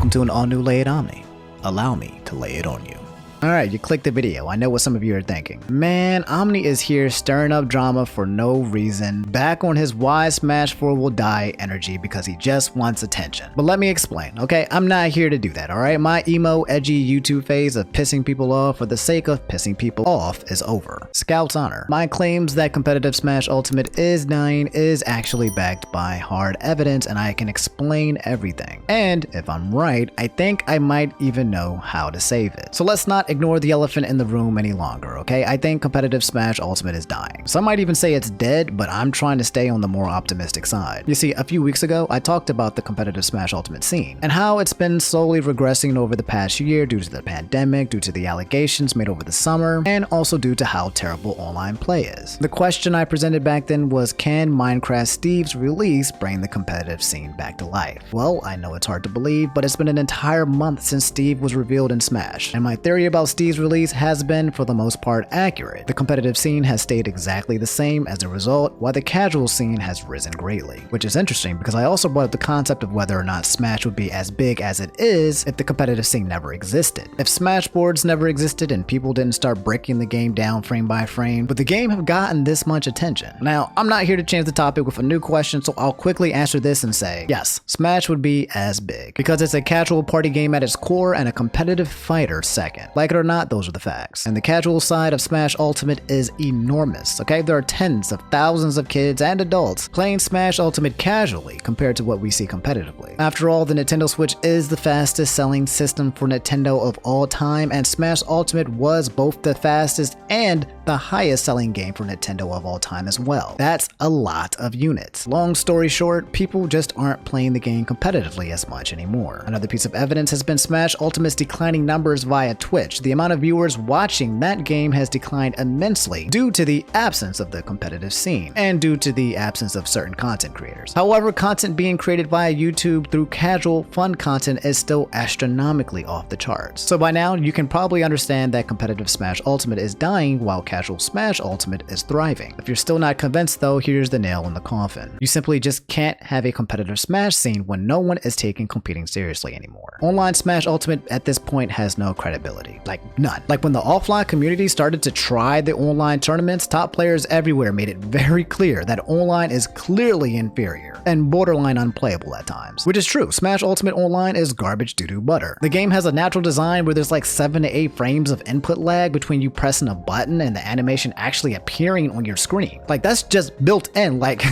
Welcome to an all-new Lay It Omni. Allow me to lay it on you. Alright, you clicked the video. I know what some of you are thinking. Man, Omni is here stirring up drama for no reason, back on his why Smash 4 will die energy because he just wants attention. But let me explain, okay? I'm not here to do that, alright? My emo, edgy YouTube phase of pissing people off for the sake of pissing people off is over. Scout's honor. My claims that competitive Smash Ultimate is dying is actually backed by hard evidence, and I can explain everything. And if I'm right, I think I might even know how to save it. So let's not ignore the elephant in the room any longer, okay? I think competitive Smash Ultimate is dying. Some might even say it's dead, but I'm trying to stay on the more optimistic side. You see, a few weeks ago, I talked about the competitive Smash Ultimate scene and how it's been slowly regressing over the past year due to the pandemic, due to the allegations made over the summer, and also due to how terrible online play is. The question I presented back then was, can Minecraft Steve's release bring the competitive scene back to life? Well, I know it's hard to believe, but it's been an entire month since Steve was revealed in Smash, and my theory about Steve's release has been, for the most part, accurate. The competitive scene has stayed exactly the same as a result, while the casual scene has risen greatly. Which is interesting because I also brought up the concept of whether or not Smash would be as big as it is if the competitive scene never existed. If Smash boards never existed and people didn't start breaking the game down frame by frame, would the game have gotten this much attention? Now, I'm not here to change the topic with a new question, so I'll quickly answer this and say, yes, Smash would be as big, because it's a casual party game at its core and a competitive fighter second. Like it or not, those are the facts. And the casual side of Smash Ultimate is enormous, okay? There are tens of thousands of kids and adults playing Smash Ultimate casually compared to what we see competitively. After all, the Nintendo Switch is the fastest selling system for Nintendo of all time, and Smash Ultimate was both the fastest and the highest selling game for Nintendo of all time as well. That's a lot of units. Long story short, people just aren't playing the game competitively as much anymore. Another piece of evidence has been Smash Ultimate's declining numbers via Twitch. The amount of viewers watching that game has declined immensely due to the absence of the competitive scene and due to the absence of certain content creators. However, content being created via YouTube through casual, fun content is still astronomically off the charts. So by now, you can probably understand that competitive Smash Ultimate is dying while casual Smash Ultimate is thriving. If you're still not convinced though, here's the nail in the coffin. You simply just can't have a competitive Smash scene when no one is taking competing seriously anymore. Online Smash Ultimate at this point has no credibility. Like none. Like when the offline community started to try the online tournaments, top players everywhere made it very clear that online is clearly inferior and borderline unplayable at times. Which is true. Smash Ultimate Online is garbage doo-doo butter. The game has a natural design where there's like 7 to 8 frames of input lag between you pressing a button and the animation actually appearing on your screen. Like that's just built in. Like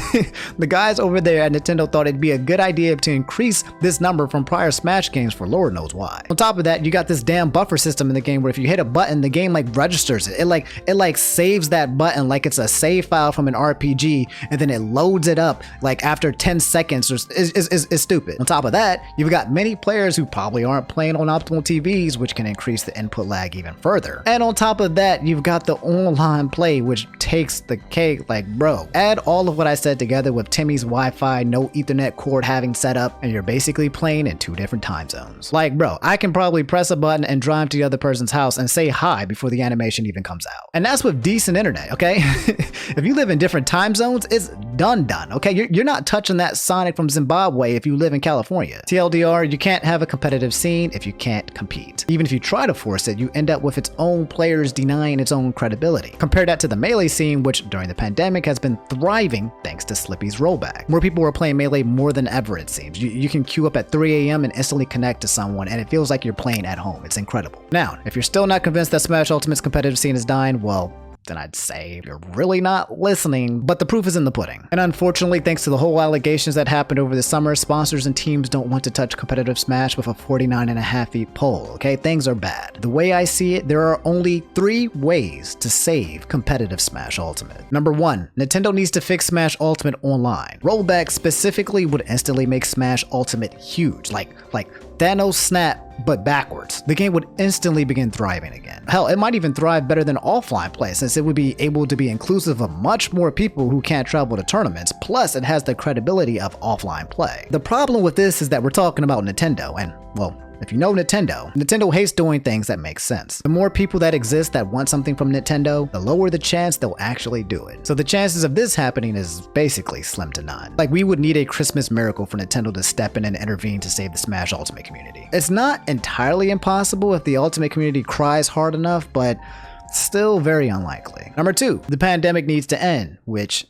the guys over there at Nintendo thought it'd be a good idea to increase this number from prior Smash games for Lord knows why. On top of that, you got this damn buffer system in the game where if you hit a button, the game like registers it. It like saves that button like it's a save file from an RPG, and then it loads it up like after 10 seconds. It's stupid. On top of that, you've got many players who probably aren't playing on optimal TVs, which can increase the input lag even further. And on top of that, you've got the online play, which takes the cake. Like, bro, add all of what I said together with Timmy's Wi-Fi, no Ethernet cord having set up, and you're basically playing in 2 different time zones. Like, bro, I can probably press a button and drive to the other person's house and say hi before the animation even comes out. And that's with decent internet, okay? If you live in different time zones, it's done, okay? You're not touching that Sonic from Zimbabwe if you live in California. TLDR, you can't have a competitive scene if you can't compete. Even if you try to force it, you end up with its own players denying its own credibility. Compare that to the Melee scene, which during the pandemic has been thriving thanks to Slippy's rollback. More people are playing Melee more than ever, it seems. You can queue up at 3 a.m. and instantly connect to someone, and it feels like you're playing at home. It's incredible. Now, if you're still not convinced that Smash Ultimate's competitive scene is dying, well, then I'd say you're really not listening, but the proof is in the pudding. And unfortunately, thanks to the whole allegations that happened over the summer, sponsors and teams don't want to touch competitive Smash with a 49.5 feet pole, okay? Things are bad. The way I see it, there are only 3 ways to save competitive Smash Ultimate. Number 1, Nintendo needs to fix Smash Ultimate Online. Rollback specifically would instantly make Smash Ultimate huge, like Thanos snap, but backwards. The game would instantly begin thriving again. Hell, it might even thrive better than offline play, since it would be able to be inclusive of much more people who can't travel to tournaments, plus it has the credibility of offline play. The problem with this is that we're talking about Nintendo, and, well, If you know Nintendo, Nintendo hates doing things that make sense. The more people that exist that want something from Nintendo, the lower the chance they'll actually do it. So the chances of this happening is basically slim to none. Like, we would need a Christmas miracle for Nintendo to step in and intervene to save the Smash Ultimate community. It's not entirely impossible if the Ultimate community cries hard enough, but still very unlikely. Number 2, the pandemic needs to end, which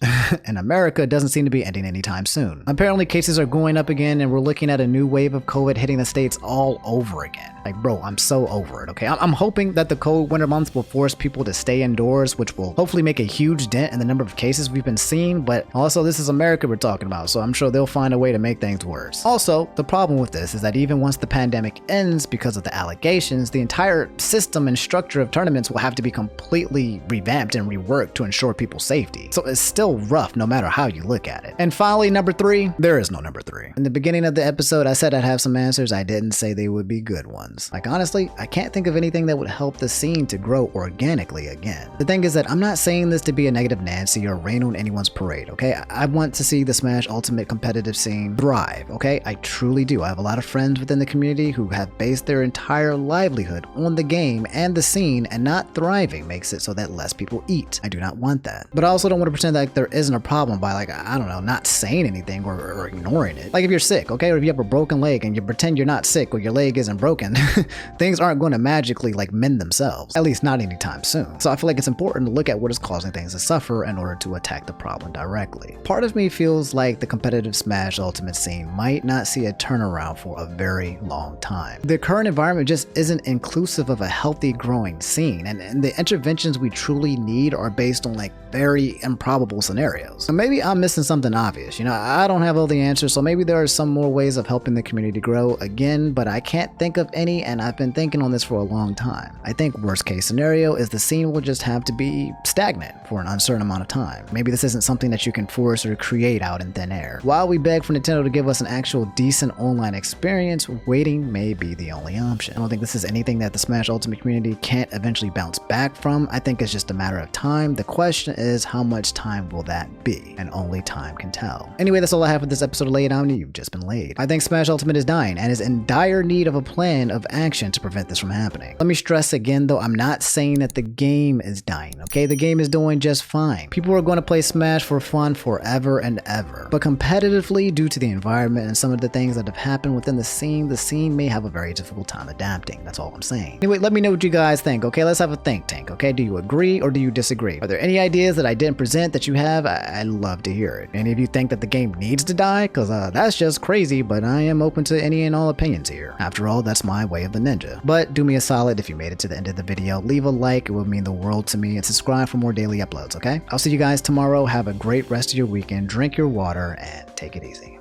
in America doesn't seem to be ending anytime soon. Apparently cases are going up again and we're looking at a new wave of COVID hitting the states all over again. Like, bro, I'm so over it, okay? I'm hoping that the cold winter months will force people to stay indoors, which will hopefully make a huge dent in the number of cases we've been seeing, but also this is America we're talking about, so I'm sure they'll find a way to make things worse. Also, the problem with this is that even once the pandemic ends because of the allegations, the entire system and structure of tournaments will have to be completely revamped and reworked to ensure people's safety. So it's still rough no matter how you look at it. And finally, number 3, there is no number 3. In the beginning of the episode, I said I'd have some answers. I didn't say they would be good ones. Like, honestly, I can't think of anything that would help the scene to grow organically again. The thing is that I'm not saying this to be a negative Nancy or rain on anyone's parade, okay? I want to see the Smash Ultimate competitive scene thrive, okay? I truly do. I have a lot of friends within the community who have based their entire livelihood on the game and the scene, and not thriving makes it so that less people eat. I do not want that. But I also don't want to pretend like there isn't a problem by, like, I don't know, not saying anything or ignoring it. Like, if you're sick, okay, or if you have a broken leg and you pretend you're not sick or your leg isn't broken, things aren't going to magically, like, mend themselves, at least not anytime soon. So I feel like it's important to look at what is causing things to suffer in order to attack the problem directly. Part of me feels like the competitive Smash Ultimate scene might not see a turnaround for a very long time. The current environment just isn't inclusive of a healthy growing scene, and the interventions we truly need are based on, like, very improbable scenarios. So maybe I'm missing something obvious. You know, I don't have all the answers, so maybe there are some more ways of helping the community grow again, but I can't think of any, and I've been thinking on this for a long time. I think worst case scenario is the scene will just have to be stagnant for an uncertain amount of time. Maybe this isn't something that you can force or create out in thin air. While we beg for Nintendo to give us an actual decent online experience, waiting may be the only option. I don't think this is anything that the Smash Ultimate community can't eventually bounce back from. I think it's just a matter of time. The question is, how much time will that be? And only time can tell. Anyway, that's all I have for this episode of Lay It Omni. You've just been laid. I think Smash Ultimate is dying and is in dire need of a plan of action to prevent this from happening. Let me stress again though, I'm not saying that the game is dying, okay? The game is doing just fine. People are going to play Smash for fun forever and ever. But competitively, due to the environment and some of the things that have happened within the scene may have a very difficult time adapting. That's all I'm saying. Anyway, let me know what you guys think, okay? Let's have a think tank, okay? Do you agree or do you disagree? Are there any ideas that I didn't present that you have? I'd love to hear it. Any of you think that the game needs to die? Because that's just crazy, but I am open to any and all opinions here. After all, that's my way of the ninja. But do me a solid if you made it to the end of the video. Leave a like, it would mean the world to me, and subscribe for more daily uploads, okay? I'll see you guys tomorrow. Have a great rest of your weekend. Drink your water and take it easy.